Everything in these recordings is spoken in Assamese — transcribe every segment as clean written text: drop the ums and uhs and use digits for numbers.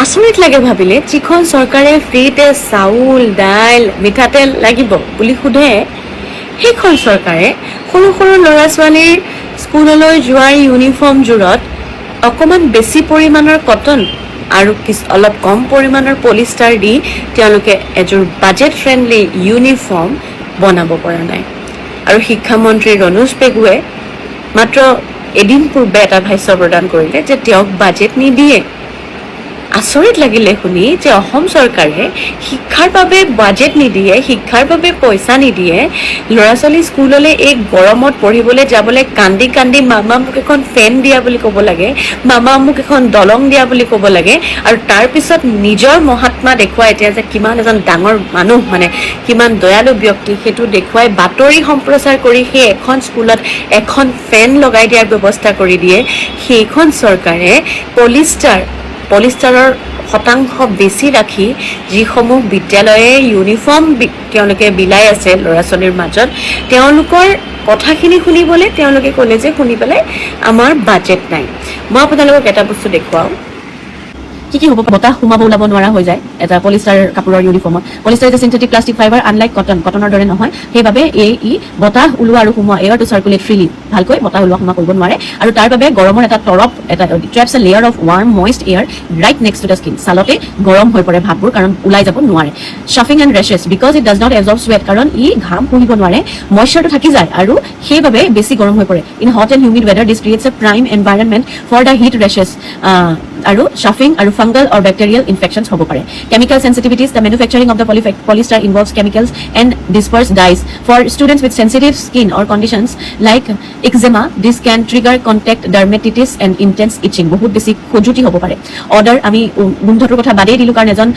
আচৰিত লাগে ভাবিলে, যিখন চৰকাৰে ফ্ৰীতে চাউল দাইল মিঠাতেল লাগিব বুলি সোধে, সেইখন চৰকাৰে সৰু সৰু ল'ৰা ছোৱালীৰ স্কুললৈ যোৱাৰ ইউনিফৰ্মযোৰত অকণমান বেছি পৰিমাণৰ কটন আৰু অলপ কম পৰিমাণৰ পলিষ্টাৰ দি তেওঁলোকে এযোৰ বাজেট ফ্ৰেণ্ডলি ইউনিফৰ্ম বনাব পৰা নাই। আৰু শিক্ষামন্ত্ৰী ৰণোজ পেগুৱে মাত্ৰ এদিন পূৰ্বে এটা ভাষ্য প্ৰদান কৰিলে যে তেওঁক বাজেট নিদিয়ে। আচৰিত লাগিলে শুনি যে অসম চৰকাৰে শিক্ষাৰ বাবে বাজেট নিদিয়ে, শিক্ষাৰ বাবে পইচা নিদিয়ে, ল'ৰা ছোৱালী স্কুললৈ এই গৰমত পঢ়িবলৈ যাবলৈ কান্দি কান্দি মামা মোক এখন ফেন দিয়া বুলি ক'ব লাগে, মামা মোক এখন দলং দিয়া বুলি ক'ব লাগে, আৰু তাৰপিছত নিজৰ মহাত্মা দেখুৱাই এতিয়া যে কিমান এজন ডাঙৰ মানুহ, মানে কিমান দয়ালু ব্যক্তি, সেইটো দেখুৱাই বাতৰি সম্প্ৰচাৰ কৰি সেই এখন স্কুলত এখন ফেন লগাই দিয়াৰ ব্যৱস্থা কৰি দিয়ে। সেইখন চৰকাৰে পলিষ্টাৰৰ শতাংশ বেছি ৰাখি যিসমূহ বিদ্যালয়ে ইউনিফৰ্ম তেওঁলোকে বিলাই আছে ল'ৰা ছোৱালীৰ মাজত, তেওঁলোকৰ কথাখিনি শুনিবলৈ তেওঁলোকে ক'লে যে শুনি পেলাই আমাৰ বাজেট নাই। মই আপোনালোকক এটা বস্তু দেখুৱাওঁ, কি হ'ব, বতাহ সোমাব ওলাব নোৱাৰা হৈ যায় এটা পলিষ্টাৰ কাপোৰৰ ইউনিফৰ্মত। Polyester is a synthetic plastic fibre, unlike কটনৰ দৰে নহয়। সেইবাবে ই বতাহ ওলোৱা আৰু সোমোৱা, এয়াৰ টু চাৰ্কুলেট ফ্ৰীলি, ভালকৈ বতাহ ওলোৱা সোমোৱা কৰিব নোৱাৰে। আৰু তাৰ বাবে গৰমৰ এটা traps a layer of warm moist air right next to the skin. ছালতে গৰম হৈ পৰে ভাববোৰ, কাৰণ ওলাই যাব নোৱাৰে। Chafing and rashes, because it does not absorb sweat, কাৰণ ই ঘাম শুহিব নোৱাৰে, মইশ্চাৰটো থাকি যায় আৰু সেইবাবে বেছি গৰম হৈ পৰে। In hot and humid weather this creates a prime environment for the heat rashes. আৰু চাফিং আৰু ফাংগাল or bacterial infections হ'ব পাৰে। Chemical sensitivities, the manufacturing of the polyester involves chemicals and dispersed dyes. For students with sensitive skin or conditions like eczema, this can trigger contact dermatitis and intense itching. বহুত বেছি খজুতি হ'ব পাৰে। অৰ্ডাৰ, আমি গোন্ধটোৰ কথা বাদেই দিলোঁ, কাৰণ এজন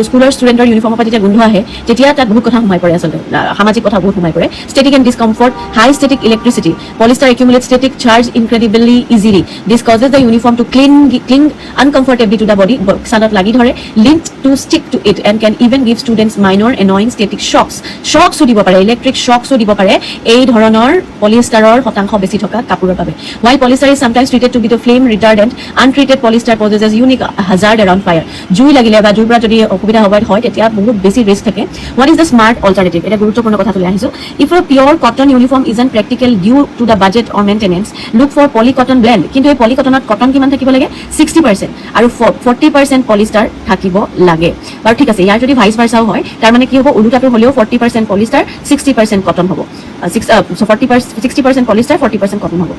স্কুলৰ ষ্টুডেণ্টৰ ইউনিফৰ্মৰ পৰা যেতিয়া গোন্ধ আহে তেতিয়া তাত বহুত কথা সোমাই পৰে, আচলতে সামাজিক কথা বহুত সোমাই পৰে। Static and discomfort, high static electricity. Polyester accumulates static charge incredibly easily. This causes the uniform to cling uncomfortably to the body. ছালত লাগি ধৰে, linked to stick to it and can even give students minor annoying static shocks দিব পাৰে, ইলেক্ট্ৰিক শ্বকছো দিব পাৰে এই ধৰণৰ পলিষ্টাৰৰ শতাংশ বেছি থকা কাপোৰৰ বাবে। While polyester is sometimes treated to be the flame retardant, untreated polyester poses a unique hazard around fire. জুই লাগিলে বা জুইৰ পৰা যদি অসুবিধা হয় তেতিয়া বহুত বেছি ৰিস্ক থাকে। What is the smart alternative? এটা গুৰুত্বপূৰ্ণ কথা তুলি আহিছো। If a pure cotton uniform isn't practical due to the budget or maintenance, look for polycotton blend. কিন্তু এই পলিকটনত কটন কিমান থাকিব লাগে? 60% আৰু 40% পলিষ্টাৰ থাকিব লাগে। বাৰু ঠিক আছে, ইয়াৰ যদি ভাইচ ভাৰ্চাও হয়, তাৰ মানে কি হ'ব, ওলোটাটো হ'লেও 40% পলিষ্টাৰ 60% কটন হ'ব, 60% পলিষ্টাৰ 40% কটন হ'ব।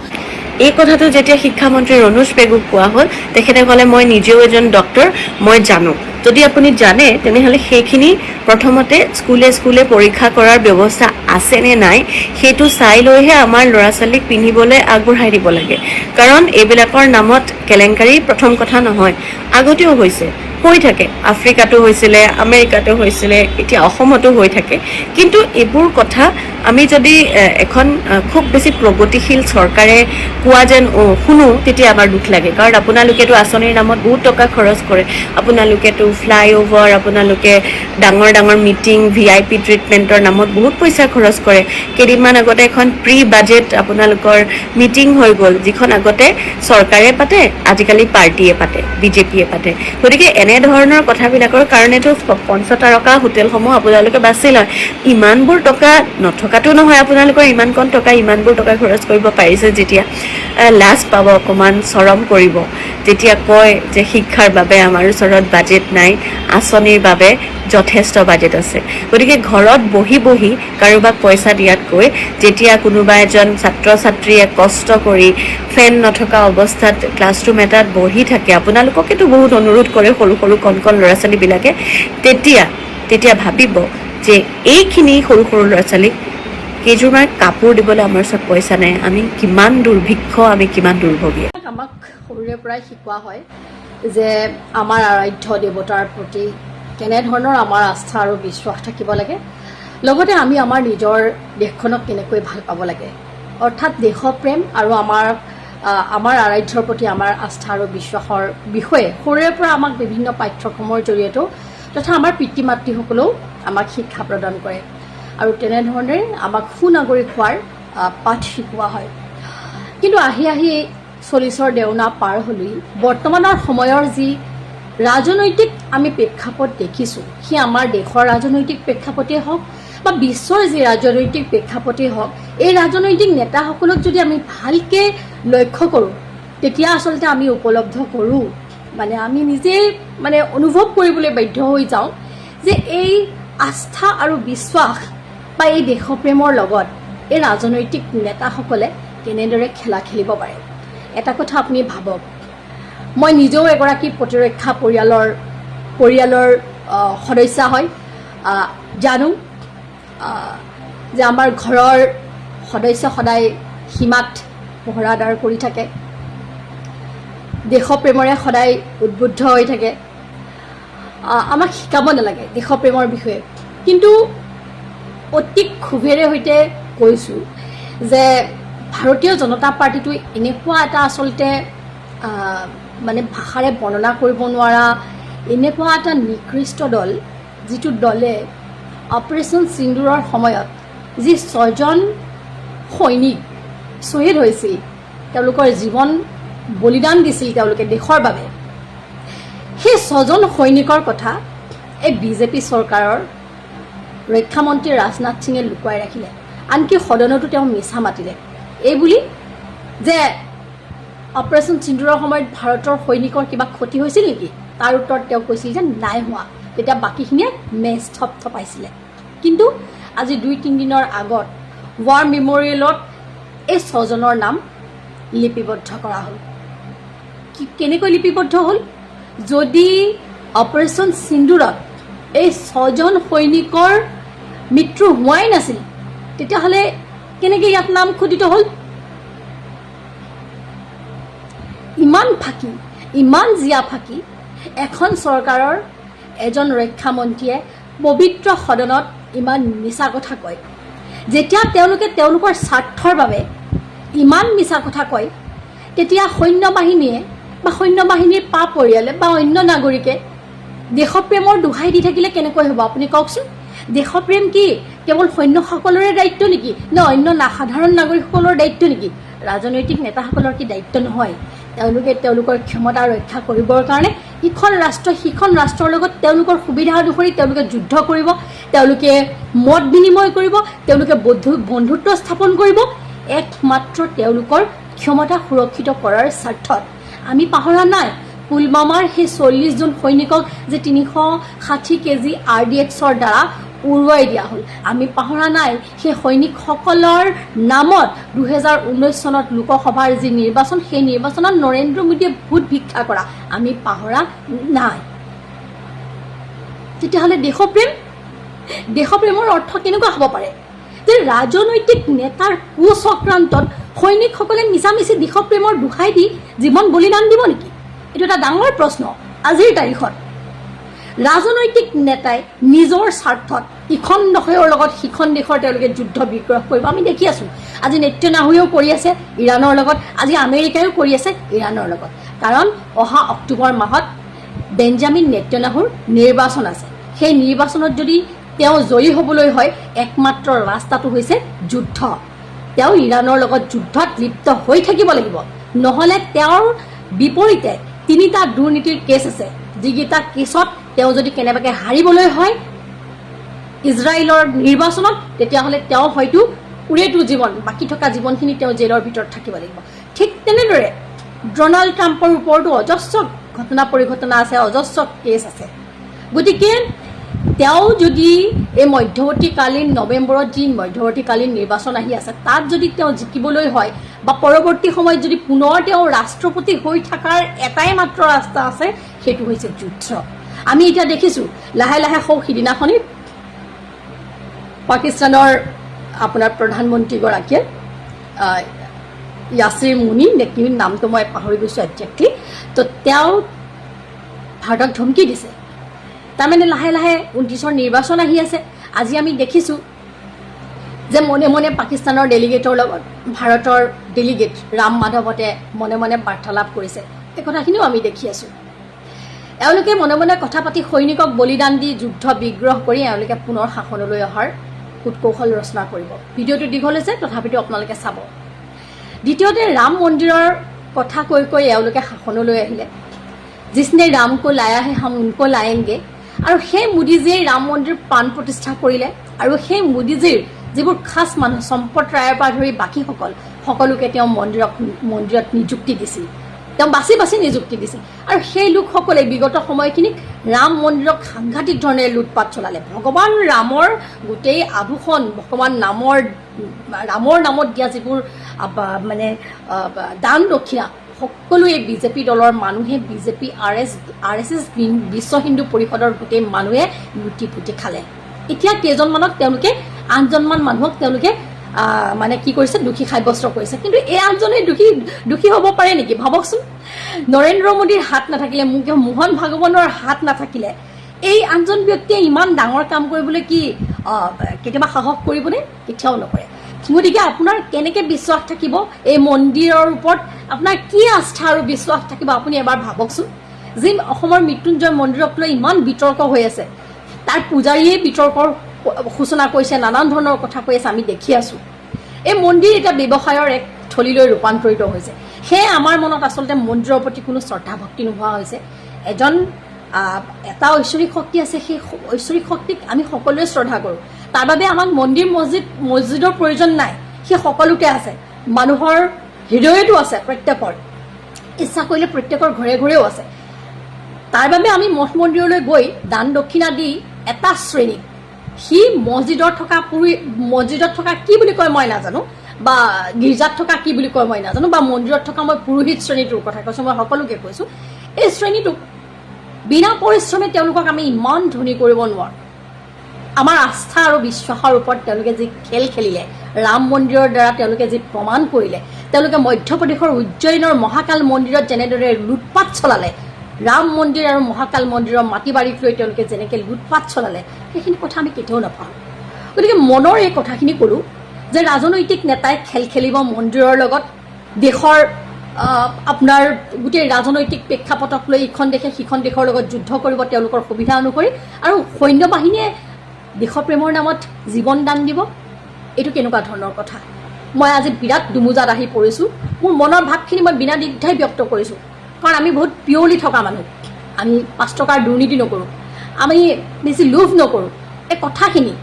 এই কথাটো যেতিয়া শিক্ষামন্ত্ৰী ৰণোজ পেগুক কোৱা হ'ল, তেখেতে ক'লে মই নিজেও এজন ডক্টৰ, মই জানো। যদি আপুনি জানে তেনেহ'লে সেইখিনি প্ৰথমতে স্কুলে পৰীক্ষা কৰাৰ ব্যৱস্থা আছে নে নাই সেইটো চাই লৈহে আমাৰ ল'ৰা ছোৱালীক পিন্ধিবলৈ আগবঢ়াই দিব লাগে। কাৰণ এইবিলাকৰ নামত কেলেংকাৰী প্ৰথম কথা নহয়, আগতেও হৈ থাকে, আফ্ৰিকাতো হৈছিলে, আমেৰিকাতো হৈছিলে, এতিয়া অসমতো হৈ থাকে। কিন্তু এইবোৰ কথা আমি যদি এখন খুব বেছি প্ৰগতিশীল চৰকাৰে কোৱা যেন শুনো, তেতিয়া আমাৰ দুখ লাগে। কাৰণ আপোনালোকেতো আঁচনিৰ নামত বহুত টকা খৰচ কৰে, আপোনালোকেতো ফ্লাইঅভাৰ, আপোনালোকে ডাঙৰ মিটিং, VIP ট্ৰিটমেণ্টৰ নামত বহুত পইচা খৰচ কৰে। কেইদিনমান আগতে এখন প্ৰি বাজেট আপোনালোকৰ মিটিং হৈ গ'ল, যিখন আগতে চৰকাৰে পাতে, আজিকালি পাৰ্টীয়ে পাতে, বিজেপিয়ে পাতে। গতিকে এনেধৰণৰ কথাবিলাকৰ কাৰণেতো পঞ্চতাৰকা হোটেলসমূহ আপোনালোকে বাছি লয়। ইমানবোৰ টকা নথকাটো নহয়, আপোনালোকৰ ইমানকণ টকা, ইমানবোৰ টকা খৰচ কৰিব পাৰিছে যেতিয়া, লাজ পাব, অকণমান চৰম কৰিব যেতিয়া কয় যে শিক্ষাৰ বাবে আমাৰ ওচৰত বাজেট নাই, আঁচনিৰ বাবে যথেষ্ট বাজেট আছে। গতিকে ঘৰত বহি কাৰোবাক পইচা দিয়াতকৈ যেতিয়া কোনোবা এজন ছাত্ৰ ছাত্ৰীয়ে কষ্ট কৰি ফেন নথকা অৱস্থাত ক্লাছৰুম এটাত বহি থাকে, আপোনালোককেতো বহুত অনুৰোধ কৰে সৰু কণ ল'ৰা ছোৱালীবিলাকে, তেতিয়া ভাবিব যে এইখিনি সৰু ল'ৰা ছোৱালীক কেইযোৰমান কাপোৰ দিবলৈ আমাৰ ওচৰত পইচা নাই, আমি কিমান দুৰ্ভিক্ষ, আমি কিমান দুৰ্ভগীয়া। আমাক সৰুৰে পৰাই শিকোৱা হয় যে আমাৰ আৰাধ্য দেৱতাৰ প্ৰতি কেনেধৰণৰ আমাৰ আস্থা আৰু বিশ্বাস থাকিব লাগে, লগতে আমি আমাৰ নিজৰ দেশখনক কেনেকৈ ভাল পাব লাগে। অৰ্থাৎ দেশপ্ৰেম আৰু আমাৰ আৰাধ্যৰ প্ৰতি আমাৰ আস্থা আৰু বিশ্বাসৰ বিষয়ে সৰুৰে পৰা আমাক বিভিন্ন পাঠ্যক্ৰমৰ জৰিয়তেও তথা আমাৰ পিতৃ মাতৃসকলেও আমাক শিক্ষা প্ৰদান কৰে আৰু তেনেধৰণে আমাক সুনাগৰিক হোৱাৰ পাঠ শিকোৱা হয়। কিন্তু আহি 40ৰ দেওনা পাৰ হ'লেই বৰ্তমানৰ সময়ৰ যি ৰাজনৈতিক আমি প্ৰেক্ষাপট দেখিছোঁ, সি আমাৰ দেশৰ ৰাজনৈতিক প্ৰেক্ষাপটেই হওক বা বিশ্বৰ যি ৰাজনৈতিক প্ৰেক্ষাপটেই হওক, এই ৰাজনৈতিক নেতাসকলক যদি আমি ভালকৈ লক্ষ্য কৰোঁ, তেতিয়া আচলতে আমি উপলব্ধ কৰোঁ, মানে আমি নিজেই মানে অনুভৱ কৰিবলৈ বাধ্য হৈ যাওঁ যে এই আস্থা আৰু বিশ্বাস বা এই দেশপ্ৰেমৰ লগত এই ৰাজনৈতিক নেতাসকলে কেনেদৰে খেলা খেলিব পাৰে। এটা কথা আপুনি ভাবক, মই নিজেও এগৰাকী প্ৰতিৰক্ষা পৰিয়ালৰ সদস্য হয়, জানো যে আমাৰ ঘৰৰ সদস্য সদায় সীমাত পহৰাদাৰ কৰি থাকে, দেশপ্ৰেমৰে সদায় উদ্বুদ্ধ হৈ থাকে। আমাক শিকাব নালাগে দেশপ্ৰেমৰ বিষয়ে, কিন্তু অতি ক্ষোভেৰে সৈতে কৈছোঁ যে ভাৰতীয় জনতা পাৰ্টিটো এনেকুৱা এটা আচলতে মানে ভাষাৰে বৰ্ণনা কৰিব নোৱাৰা এনেকুৱা এটা নিকৃষ্ট দল, যিটো দলে অপাৰেশ্যন সিন্দুৰৰ সময়ত যি 6জন সৈনিক শ্বহীদ হৈছিল, তেওঁলোকৰ জীৱন বলিদান দিছিল তেওঁলোকে দেশৰ বাবে, সেই 6জন সৈনিকৰ কথা এই বিজেপি চৰকাৰৰ ৰক্ষামন্ত্ৰী ৰাজনাথ সিঙে লুকুৱাই ৰাখিলে। আনকি সদনতো তেওঁ মিছা মাতিলে এইবুলি যে অপাৰেশ্যন সিন্দুৰৰ সময়ত ভাৰতৰ সৈনিকৰ কিবা ক্ষতি হৈছিল নেকি। তাৰ উত্তৰত তেওঁ কৈছিল যে নাই হোৱা। তেতিয়া বাকীখিনিয়ে মেচ থপথপাইছিলে। কিন্তু আজি 2-3 দিনৰ আগত ৱাৰ মেমৰিয়েলত এই 6জনৰ নাম লিপিবদ্ধ কৰা হ'ল। কেনেকৈ লিপিবদ্ধ হ'ল? যদি অপাৰেশ্যন সিন্দুৰত এই 6জন সৈনিকৰ মৃত্যু হোৱাই নাছিল, তেতিয়াহ'লে কেনেকৈ ইয়াত নাম খোদিত হ'ল? ইমান ফাঁকি, ইমান জিয়া ফাঁকি এখন চৰকাৰৰ এজন ৰক্ষামন্ত্ৰীয়ে পবিত্ৰ সদনত ইমান মিছা কথা কয়। যেতিয়া তেওঁলোকে তেওঁলোকৰ স্বাৰ্থৰ বাবে ইমান মিছা কথা কয়, তেতিয়া সৈন্যবাহিনীয়ে বা সৈন্যবাহিনীৰ পা পৰিয়ালে বা অন্য নাগৰিকে দেশপ্ৰেমৰ দোহাই দি থাকিলে কেনেকৈ হ'ব আপুনি কওকচোন। দেশপ্ৰেম কি কেৱল সৈন্যসকলৰে দায়িত্ব নেকি, নে অন্য সাধাৰণ নাগৰিকসকলৰ দায়িত্ব নেকি? ৰাজনৈতিক নেতাসকলৰ কি দায়িত্ব নহয় তেওঁলোকে তেওঁলোকৰ ক্ষমতা ৰক্ষা কৰিবৰ কাৰণে ইখন ৰাষ্ট্ৰ সিখন ৰাষ্ট্ৰৰ লগত তেওঁলোকৰ সুবিধা অনুসৰি তেওঁলোকে যুদ্ধ কৰিব, তেওঁলোকে মত বিনিময় কৰিব, তেওঁলোকে বন্ধুত্ব স্থাপন কৰিব, একমাত্ৰ তেওঁলোকৰ ক্ষমতা সুৰক্ষিত কৰাৰ স্বাৰ্থত। আমি পাহৰা নাই পুলৱামাৰ সেই 40জন সৈনিকক যে 360 কেজি RDXৰ দ্বাৰা উৰুৱাই দিয়া হ'ল। আমি পাহৰা নাই সেই সৈনিকসকলৰ নামত 2019 চনত লোকসভাৰ যি নিৰ্বাচন, সেই নিৰ্বাচনত নৰেন্দ্ৰ মোদীয়ে ভোট ভিক্ষা কৰা আমি পাহৰা নাই। তেতিয়াহ'লে দেশপ্ৰেমৰ অৰ্থ কেনেকুৱা হ'ব পাৰে যে ৰাজনৈতিক নেতাৰ কুচক্ৰান্তত সৈনিকসকলে মিছামিছি দেশপ্ৰেমৰ দোহাই দি জীৱন বলিদান দিব নেকি? এইটো এটা ডাঙৰ প্ৰশ্ন। আজিৰ তাৰিখত ৰাজনৈতিক নেতাই নিজৰ স্বাৰ্থত ইখন দেশৰ লগত সিখন দেশৰ তেওঁলোকে যুদ্ধ বিগ্ৰহ কৰিব আমি দেখি আছোঁ। আজি নেতান্যাহুৱেও কৰি আছে ইৰাণৰ লগত, আজি আমেৰিকায়ো কৰি আছে ইৰাণৰ লগত। কাৰণ অহা অক্টোবৰ মাহত বেঞ্জামিন নেতান্যাহুৰ নিৰ্বাচন আছে। সেই নিৰ্বাচনত যদি তেওঁ জয়ী হ'বলৈ হয়, একমাত্ৰ ৰাস্তাটো হৈছে যুদ্ধ। তেওঁ ইৰাণৰ লগত যুদ্ধত লিপ্ত হৈ থাকিব লাগিব, নহ'লে তেওঁৰ বিপৰীতে 3টা দুৰ্নীতিৰ কেছ আছে, যিকেইটা কেছত তেওঁ যদি কেনেবাকৈ হাৰিবলৈ হয় ইজৰাইলৰ নিৰ্বাচনত, তেতিয়াহ'লে তেওঁ হয়তো উৰেটো জীৱন, বাকী থকা জীৱনখিনি তেওঁ জেলৰ ভিতৰত থাকিব লাগিব। ঠিক তেনেদৰে ডনাল্ড ট্ৰাম্পৰ ওপৰতো অজস্ৰ ঘটনা পৰিঘটনা আছে, অজস্ৰ কেছ আছে। গতিকে তেওঁ যদি এই মধ্যৱৰ্তীকালীন নৱেম্বৰত যি মধ্যৱৰ্তীকালীন নিৰ্বাচন আহি আছে, তাত যদি তেওঁ জিকিবলৈ হয় বা পৰৱৰ্তী সময়ত যদি পুনৰ তেওঁ ৰাষ্ট্ৰপতি হৈ থকাৰ এটাই মাত্ৰ ৰাস্তা আছে, সেইটো হৈছে যুদ্ধ। আমি এতিয়া দেখিছোঁ লাহে লাহে সিদিনাখনি পাকিস্তানৰ আপোনাৰ প্ৰধানমন্ত্ৰীগৰাকীয়ে ইয়াছিৰ মুনি নেকি নামটো মই পাহৰি গৈছোঁ একজেক্টলি, তো তেওঁ ভাৰতক ধমকি দিছে। তাৰমানে লাহে লাহে 29ৰ নিৰ্বাচন আহি আছে। আজি আমি দেখিছোঁ যে মনে মনে পাকিস্তানৰ ডেলিগেটৰ লগত ভাৰতৰ ডেলিগেট ৰাম মাধৱতে মনে মনে বাৰ্তালাপ কৰিছে। এই কথাখিনিও আমি দেখি আছোঁ। এওঁলোকে মনে মনে কথা পাতি সৈনিকক বলিদান দি যুদ্ধ বিগ্ৰহ কৰি এওঁলোকে পুনৰ শাসনলৈ অহাৰ কূটকৌশল ৰচনা কৰিব। ভিডিঅ'টো দীঘল হৈছে, তথাপিতো আপোনালোকে চাব। দ্বিতীয়তে ৰাম মন্দিৰৰ কথা কৈ কৈ এওঁলোকে শাসনলৈ আহিলে। जिसने राम को लाया है हम उनको लाएंगे আৰু সেই মোদীজীয়ে ৰাম মন্দিৰ প্ৰাণ প্ৰতিষ্ঠা কৰিলে আৰু সেই মোদীজীৰ যিবোৰ খাস মানুহ সম্পদ ৰায়ৰ পৰা ধৰি বাকীসকল সকলোকে তেওঁ মন্দিৰত নিযুক্তি দিছিল তেওঁ বাছি বাছি নিযুক্তি দিছিল আৰু সেই লোকসকলে বিগত সময়খিনিক ৰাম মন্দিৰক সাংঘাতিক ধৰণে লুটপাট চলালে ভগৱান ৰামৰ গোটেই আভূষণ ভগৱান ৰামৰ নামত দিয়া যিবোৰ মানে দান দক্ষিণা সকলোৱে বিজেপি দলৰ মানুহে বিজেপি আৰএছএছ বিশ্ব হিন্দু পৰিষদৰ গোটেই মানুহে লুটি পুটি খালে এতিয়া কেইজনমানক তেওঁলোকে আঠজনমান মানুহক তেওঁলোকে মানে কি কৰিছে দুখী সাব্যস্ত কৰিছে কিন্তু এই আঠজনে দুখী হ'ব পাৰে নেকি ভাবকচোন নৰেন্দ্ৰ মোদীৰ হাত নাথাকিলে মোহন ভাগৱতৰ হাত নাথাকিলে এই আঠজন ব্যক্তিয়ে ইমান ডাঙৰ কাম কৰিবলৈ কি কেতিয়াবা সাহস কৰিবনে কেতিয়াও নকৰে গতিকে আপোনাৰ কেনেকৈ বিশ্বাস থাকিব এই মন্দিৰৰ ওপৰত আপোনাৰ কি আস্থা আৰু বিশ্বাস থাকিব আপুনি এবাৰ ভাবকচোন যি অসমৰ মৃত্যুঞ্জয় মন্দিৰক লৈ ইমান বিতৰ্ক হৈ আছে তাৰ পূজাৰীয়ে বিতৰ্কৰ সূচনা কৰিছে নানান ধৰণৰ কথা কৈ আছে আমি দেখি আছোঁ এই মন্দিৰ এটা ব্যৱসায়ৰ এক থলীলৈ ৰূপান্তৰিত হৈছে সেয়ে আমাৰ মনত আচলতে মন্দিৰৰ প্ৰতি কোনো শ্ৰদ্ধা ভক্তি নোহোৱা হৈছে এটা ঐশ্বৰিক শক্তি আছে সেই ঐশ্বৰিক শক্তিক আমি সকলোৱে শ্ৰদ্ধা কৰোঁ তাৰ বাবে আমাক মন্দিৰ মছজিদৰ প্ৰয়োজন নাই সেই সকলোতে আছে মানুহৰ হৃদয়তো আছে প্ৰত্যেকৰ ইচ্ছা কৰিলে প্ৰত্যেকৰ ঘৰে ঘৰেও আছে তাৰ বাবে আমি মঠ মন্দিৰলৈ গৈ দান দক্ষিণা দি এটা শ্ৰেণী সি মছজিদত থকা কি বুলি কয় মই নাজানো বা গীৰ্জাত থকা কি বুলি কয় মই নাজানো বা মন্দিৰত থকা মই পুৰোহিত শ্ৰেণীটোৰ কথা কৈছোঁ মই সকলোকে কৈছোঁ এই শ্ৰেণীটোক বিনা পৰিশ্ৰমে তেওঁলোকক আমি ইমান ধনী কৰিব নোৱাৰোঁ আমাৰ আস্থা আৰু বিশ্বাসৰ ওপৰত তেওঁলোকে যি খেল খেলিলে ৰাম মন্দিৰৰ দ্বাৰা তেওঁলোকে যি প্ৰমাণ কৰিলে তেওঁলোকে মধ্যপ্ৰদেশৰ উজ্জয়িনৰ মহাকাল মন্দিৰত যেনেদৰে লুটপাট চলালে ৰাম মন্দিৰ আৰু মহাকাল মন্দিৰৰ মাটি বাৰীক লৈ তেওঁলোকে যেনেকৈ লুটপাট চলালে সেইখিনি কথা আমি কেতিয়াও নাপাওঁ গতিকে মনৰ এই কথাখিনি ক'লোঁ যে ৰাজনৈতিক নেতাই খেল খেলিব মন্দিৰৰ লগত দেশৰ আপোনাৰ গোটেই ৰাজনৈতিক প্ৰেক্ষাপটক লৈ ইখন দেশে সিখন দেশৰ লগত যুদ্ধ কৰিব তেওঁলোকৰ সুবিধা অনুসৰি আৰু সৈন্য বাহিনীয়ে দেশপ্ৰেমৰ নামত জীৱন দান দিব এইটো কেনেকুৱা ধৰণৰ কথা মই আজি বিৰাট দুমোজাত আহি পৰিছোঁ মোৰ মনৰ ভাৱখিনি মই বিনা দ্বিধাই ব্যক্ত কৰিছোঁ কাৰণ আমি বহুত পিয়ৰলি থকা মানুহ আমি 5 টকাৰ দুৰ্নীতি নকৰোঁ আমি বেছি লোভ নকৰোঁ এই কথাখিনি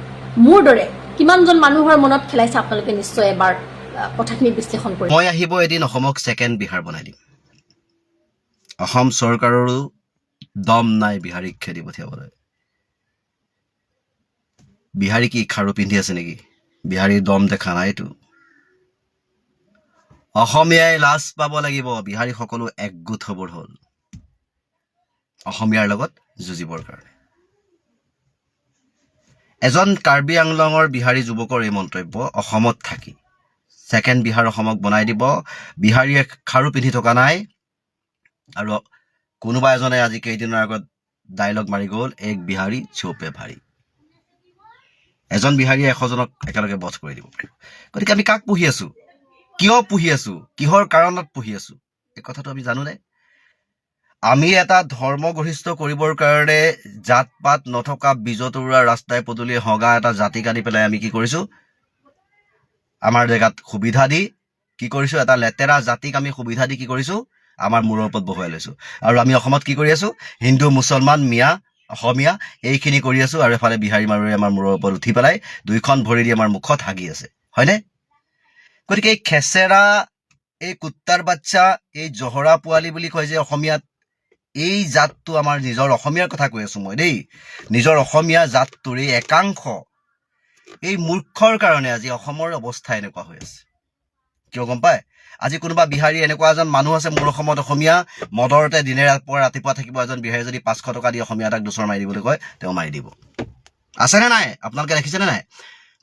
মোৰ দৰে কিমানজন মানুহৰ মনত খেলাইছে আপোনালোকে নিশ্চয় এবাৰ কথাখিনি বিশ্লেষণ কৰিব মই আহিব এদিন অসমক ছেকেণ্ড বিহাৰ বনাই দিম অসম চৰকাৰৰো দম নাই বিহাৰীক খেদি পঠিয়াবলৈ বিহাৰী কি খাৰু পিন্ধি আছে নেকি বিহাৰীৰ দম দেখা নাইতো অসমীয়াই লাজ পাব লাগিব বিহাৰী সকলো একগোট হ'বৰ হ'ল অসমীয়াৰ লগত যুঁজিবৰ কাৰণে এজন কাৰ্বি আংলঙৰ বিহাৰী যুৱকৰ এই মন্তব্য অসমত থাকি ছেকেণ্ড বিহাৰ অসমক বনাই দিব বিহাৰীয়ে খাৰু পিন্ধি থকা নাই আৰু কোনোবা এজনে আজি কেইদিনৰ আগত ডাইলগ মাৰি গ'ল এক বিহাৰী চৌপে ভাৰী এজন বিহাৰীয়ে 100জনক একেলগে বধ কৰি দিব পাৰিব গতিকে আমি কাক পুহি আছো কিয় পুহি আছো কিহৰ কাৰণত পুহি আছো এই কথাটো আমি জানোনে আমি এটা ধৰ্ম গৰিষ্ঠ কৰিবৰ কাৰণে জাত পাত নথকা বিজতৰুৱা ৰাস্তাই পদূলিয়ে হগা এটা জাতিক আনি পেলাই আমি কি কৰিছো আমাৰ জেগাত সুবিধা দি কি কৰিছো এটা লেতেৰা জাতিক আমি সুবিধা দি কি কৰিছো আমাৰ মূৰৰ ওপৰত বহুৱাই লৈছো আৰু আমি অসমত কি কৰি আছো হিন্দু মুছলমান মিয়া অসমীয়া এইখিনি কৰি আছো আৰু এফালে বিহাৰী মানুহে আমাৰ মূৰৰ ওপৰত উঠি পেলাই দুইখন ভৰি দি আমাৰ মুখত হাগি আছে হয়নে গতিকে এই খেচেৰা এই কুত্তাৰ বাচ্চা এই জহৰা পোৱালি বুলি কয় যে অসমীয়াত এই জাতটো আমাৰ নিজৰ অসমীয়াৰ কথা কৈ আছো মই দেই নিজৰ অসমীয়া জাতটোৰ এই একাংশ এই মূৰ্খৰ কাৰণে আজি অসমৰ অৱস্থা এনেকুৱা হৈ আছে কিয় গম পায় আজি কোনোবা বিহাৰী এনেকুৱা এজন মানুহ আছে মোৰ অসমত অসমীয়া মদৰতে দিনে ৰাতিপুৱা থাকিব এজন বিহাৰী যদি 500 টকা দি অসমীয়া এটাক দুচৰ মাৰি দিবলৈ কয় তেওঁ মাৰি দিব আছেনে নাই আপোনালোকে দেখিছেনে নাই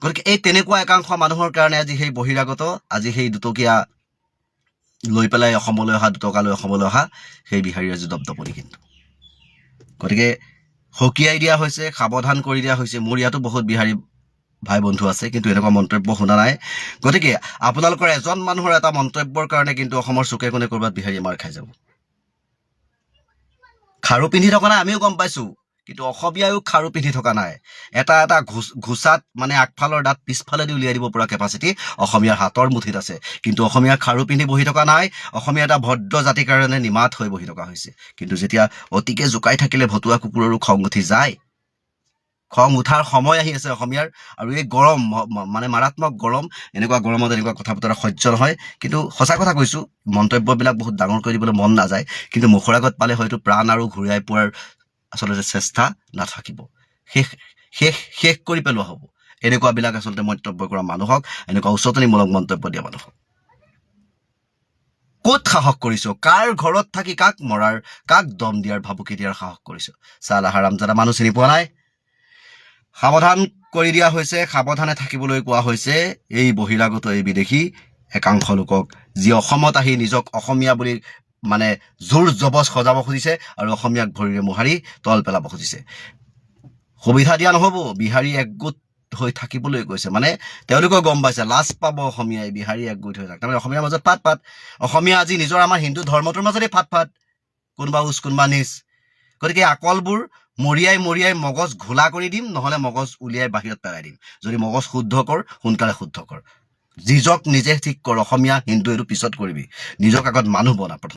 গতিকে এই তেনেকুৱা একাংশ মানুহৰ কাৰণে আজি সেই বহিৰাগত আজি সেই দুটকীয়া লৈ পেলাই অসমলৈ অহা 2 টকা লৈ অসমলৈ অহা সেই বিহাৰীৰ আজি দপদপনি কিন্তু গতিকে হকিয়াই দিয়া হৈছে সাৱধান কৰি দিয়া হৈছে মোৰ ইয়াতো বহুত বিহাৰী ভাই বন্ধু আছে কিন্তু এনেকুৱা মন্তব্য শুনা নাই গতিকে আপোনালোকৰ এজন মানুহৰ এটা মন্তব্যৰ কাৰণে কিন্তু অসমৰ চুকে কোণে কৰবাত বিহাৰী মাৰ খাই যাব খাৰু পিন্ধি থকা নাই আমিও গম পাইছো কিন্তু অসমীয়ায়ো খাৰু পিন্ধি থকা নাই। এটা ঘোচাত মানে আগফালৰ দাঁত পিছফালেদি উলিয়াই দিব পৰা কেপাচিটি অসমীয়াৰ হাতৰ মুঠিত আছে। কিন্তু অসমীয়া খাৰু পিন্ধি বহি থকা নাই। অসমীয়া এটা ভদ্ৰ জাতিৰ কাৰণে নিমাত হৈ বহি থকা হৈছে। কিন্তু যেতিয়া অতিকে জোকাই থাকিলে ভতুৱা কুকুৰৰো খং উঠি যায়। খং উঠাৰ সময় আহি আছে অসমীয়াৰ। আৰু এই গৰম মানে মাৰাত্মক গৰম, এনেকুৱা গৰমত এনেকুৱা কথা বতৰা সহ্য নহয়। কিন্তু সঁচা কথা কৈছোঁ, মন্তব্যবিলাক বহুত ডাঙৰ কৰি দিবলৈ মন নাযায়। কিন্তু মুখৰ আগত পালে হয়তো প্ৰাণ আৰু ঘূৰাই পোৱাৰ আচলতে চেষ্টা নাথাকিব। শেষ কৰি পেলোৱা হ'ব এনেকুৱাবিলাক আচলতে মন্তব্য কৰা মানুহক, এনেকুৱা উচতনিমূলক মন্তব্য দিয়া মানুহক। ক'ত সাহস কৰিছ? কাৰ ঘৰত থাকি কাক মৰাৰ, কাক দম দিয়াৰ ভাবুকি দিয়াৰ সাহস কৰিছ? চালা হাৰামজাদা, মানুহ চিনি পোৱা নাই? সাৱধান কৰি দিয়া হৈছে, সাৱধানে থাকিবলৈ কোৱা হৈছে এই বহিৰাগত, এই বিদেশী একাংশ লোকক, যি অসমত আহি নিজক অসমীয়া বুলি মানে জোৰ জবজ সজাব খুজিছে আৰু অসমীয়াক ভৰিৰে মোহাৰি তল পেলাব খুজিছে। সুবিধা দিয়া নহ'ব। বিহাৰী একগোট হৈ থাকিবলৈ কৈছে। মানে তেওঁলোকেও গম পাইছে লাজ পাব অসমীয়াই, বিহাৰী একগোট হৈ থাকে। তাৰমানে অসমীয়াৰ মাজত ফাট। অসমীয়া আজি নিজৰ আমাৰ হিন্দু ধৰ্মটোৰ মাজতে ফাট। কোনোবা উচ কোনোবা নিচ। গতিকে আকলবোৰ মৰিয়াই মগজ ঘোলা কৰি দিম, নহ'লে মগজ উলিয়াই বাহিৰত পেলাই দিম। যদি মগজ শুদ্ধ কৰ, সোনকালে শুদ্ধ কৰ। নিজক নিজে ঠিক কৰ। অসমীয়া হিন্দু এইটো পিছত কৰিবি। নিজক আগত মানুহ বনা প্ৰথম।